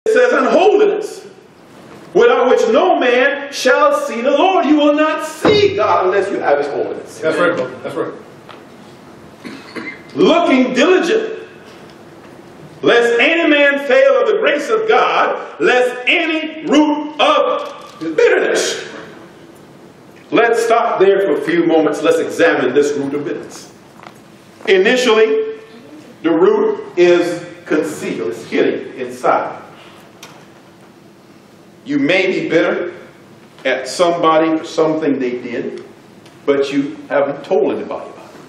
It says unholiness, without which no man shall see the Lord. You will not see God unless you have his holiness. That's right, brother. That's right. Looking diligent, lest any man fail of the grace of God, lest any root of bitterness. Let's stop there for a few moments. Let's examine this root of bitterness. Initially, the root is concealed. It's hidden inside. You may be bitter at somebody for something they did, but you haven't told anybody about it.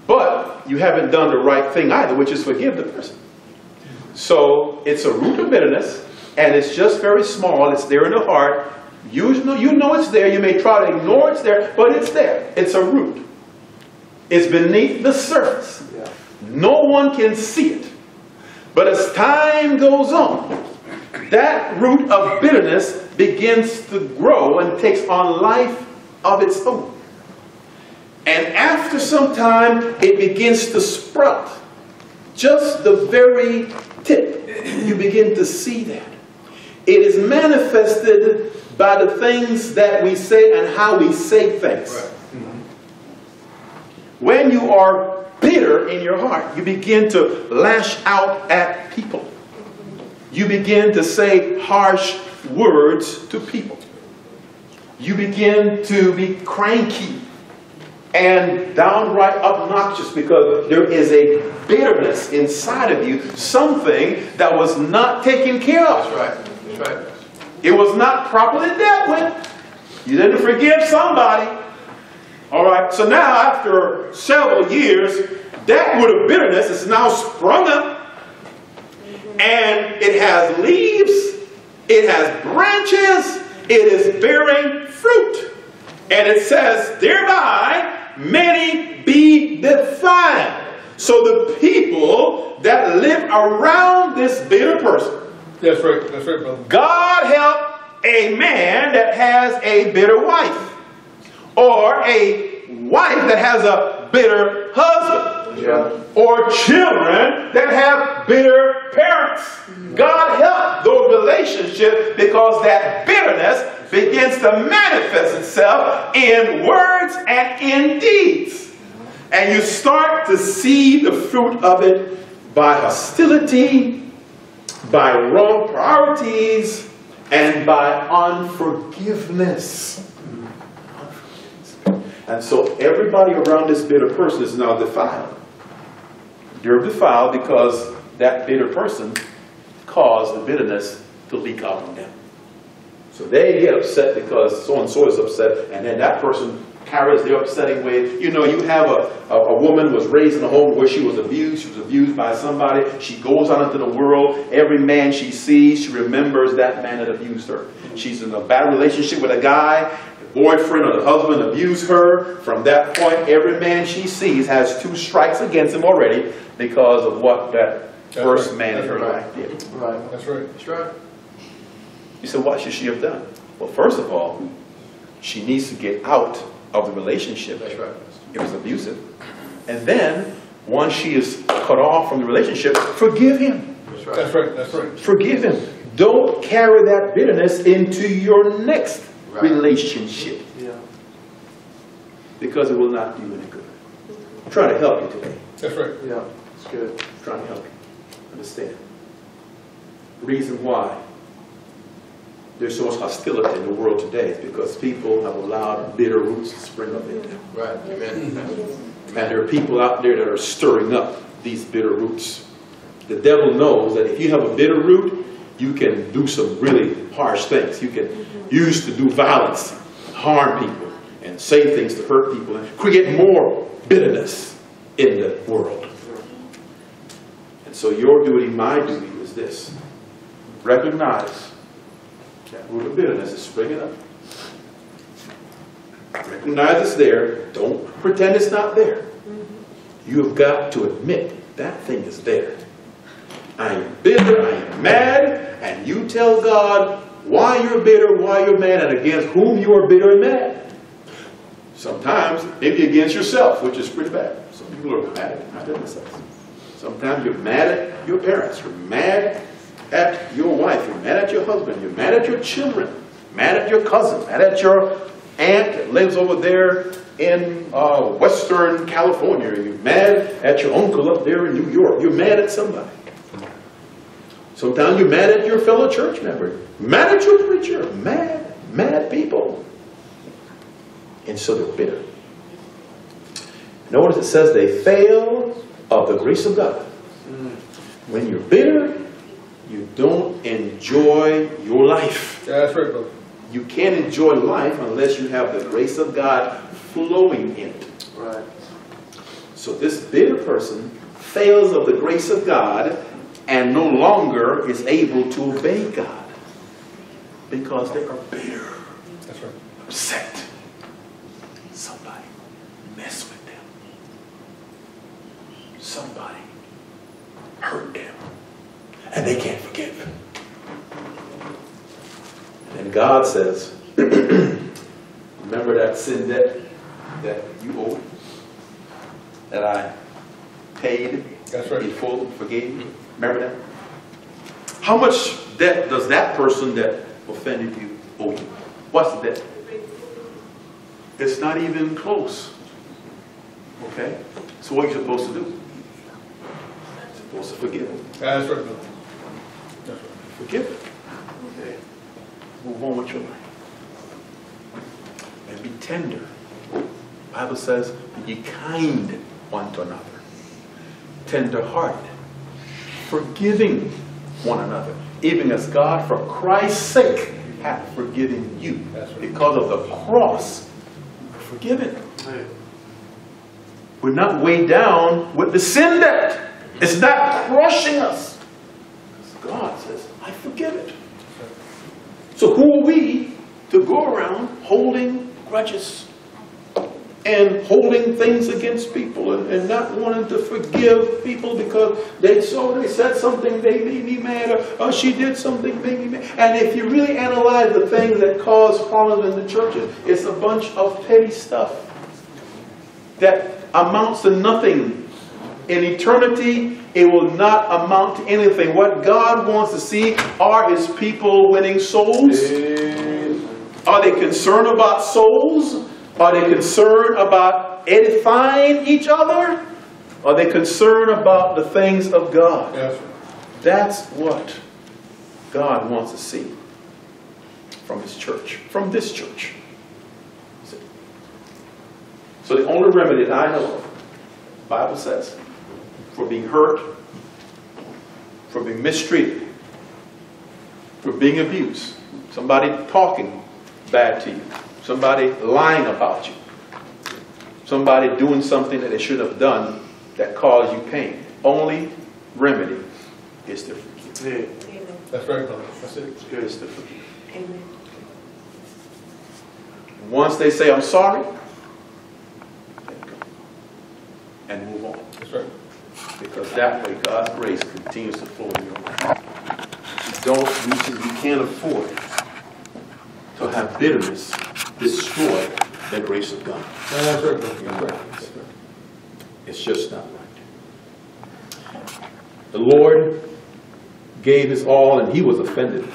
But you haven't done the right thing either, which is forgive the person. So it's a root of bitterness, and it's just very small. It's there in the heart. You know it's there. You may try to ignore it's there, but it's there. It's a root. It's beneath the surface. No one can see it. But as time goes on, that root of bitterness begins to grow and takes on life of its own. And after some time, it begins to sprout. Just the very tip, you begin to see that. It is manifested by the things that we say and how we say things. Right. When you are bitter in your heart, you begin to lash out at people. You begin to say harsh words to people. You begin to be cranky and downright obnoxious because there is a bitterness inside of you, something that was not taken care of. That's right. That's right. It was not properly dealt with. You didn't forgive somebody. All right, so now after several years, that root of bitterness is now sprung up. And it has leaves, it has branches, it is bearing fruit. And it says, thereby many be defiled. So the people that live around this bitter person. That's right, brother. God help a man that has a bitter wife. Or a wife that has a bitter husband. Yeah. Or children that have bitter parents. God help those relationships because that bitterness begins to manifest itself in words and in deeds. And you start to see the fruit of it by hostility, by wrong priorities, and by unforgiveness. And so everybody around this bitter person is now defiled. They're defiled because that bitter person caused the bitterness to leak out on them. So they get upset because so-and-so is upset, and then that person carries the upsetting way. You know, you have a woman who was raised in a home where she was abused by somebody. She goes out into the world. Every man she sees, she remembers that man that abused her. She's in a bad relationship with a guy. The boyfriend or the husband abused her. From that point, every man she sees has 2 strikes against him already because of what that first man in her life did. Right. That's right. That's right. You said, what should she have done? Well, first of all, she needs to get out of the relationship. That's right. It was abusive. And then, once she is cut off from the relationship, forgive him. That's right. That's right. That's right. Forgive him. Don't carry that bitterness into your next relationship. Yeah. Because it will not do you any good. I'm trying to help you today. That's right. Yeah, it's good. I'm trying to help you understand. The reason why there's so much hostility in the world today is because people have allowed bitter roots to spring up in them. Right. Amen. And there are people out there that are stirring up these bitter roots. The devil knows that if you have a bitter root, you can do some really harsh things. You can use to do violence, harm people, and say things to hurt people, and create more bitterness in the world. And so your duty, my duty, is this. Recognize that root of bitterness is springing up. Recognize it's there. Don't pretend it's not there. You have got to admit that thing is there. I am bitter, I am mad, and you tell God why you're bitter, why you're mad, and against whom you are bitter and mad. Sometimes, maybe against yourself, which is pretty bad. Some people are mad at themselves. Sometimes you're mad at your parents. You're mad at your wife, you're mad at your husband, you're mad at your children, mad at your cousin, mad at your aunt that lives over there in Western California, you're mad at your uncle up there in New York, you're mad at somebody. Sometimes you're mad at your fellow church member, mad at your preacher, mad people. And so they're bitter. Notice it says they fail of the grace of God. When you're bitter, you don't enjoy your life. Yeah, that's right, brother. You can't enjoy life unless you have the grace of God flowing in it. Right. So this bitter person fails of the grace of God and no longer is able to obey God because they are bitter, That's right. upset. Somebody mess with them. Somebody hurt them. And they can't forgive. And God says, remember that sin debt that you owed? That I paid That's right. in full, forgave you? Remember that? How much debt does that person that offended you owe you? What's the debt? It's not even close. Okay? So what are you supposed to do? You're supposed to forgive them. Yeah, that's right, brother. That's right. Forgive them. Okay. Move on with your life. And be tender. The Bible says, be kind one to another. Tender-hearted. Forgiving one another. Even as God, for Christ's sake, hath forgiven you. That's right. Because of the cross, you're forgiven. We're not weighed down with the sin debt. It's not crushing us. God says, I forgive it. So who are we to go around holding grudges and holding things against people and not wanting to forgive people because they said something, they made me mad, or she did something, made me mad. And if you really analyze the things that cause problems in the churches, it's a bunch of petty stuff that amounts to nothing. In eternity, it will not amount to anything. What God wants to see are His people winning souls. Are they concerned about souls? Are they concerned about edifying each other? Are they concerned about the things of God? Yes. That's what God wants to see from His church, from this church. So the only remedy that I know of, the Bible says, for being hurt, for being mistreated, for being abused, somebody talking bad to you, somebody lying about you, somebody doing something that they should have done that caused you pain. Only remedy is to forgive. Amen. That's right, brother. That's it. Is to forgive. Amen. Once they say, I'm sorry, let go and move on. That's right. Because that way God's grace continues to flow in your life. You can't afford to have bitterness destroy the grace of God. Yeah, that's right, brother. That's right. That's right. It's just not right. The Lord gave His all and He was offended.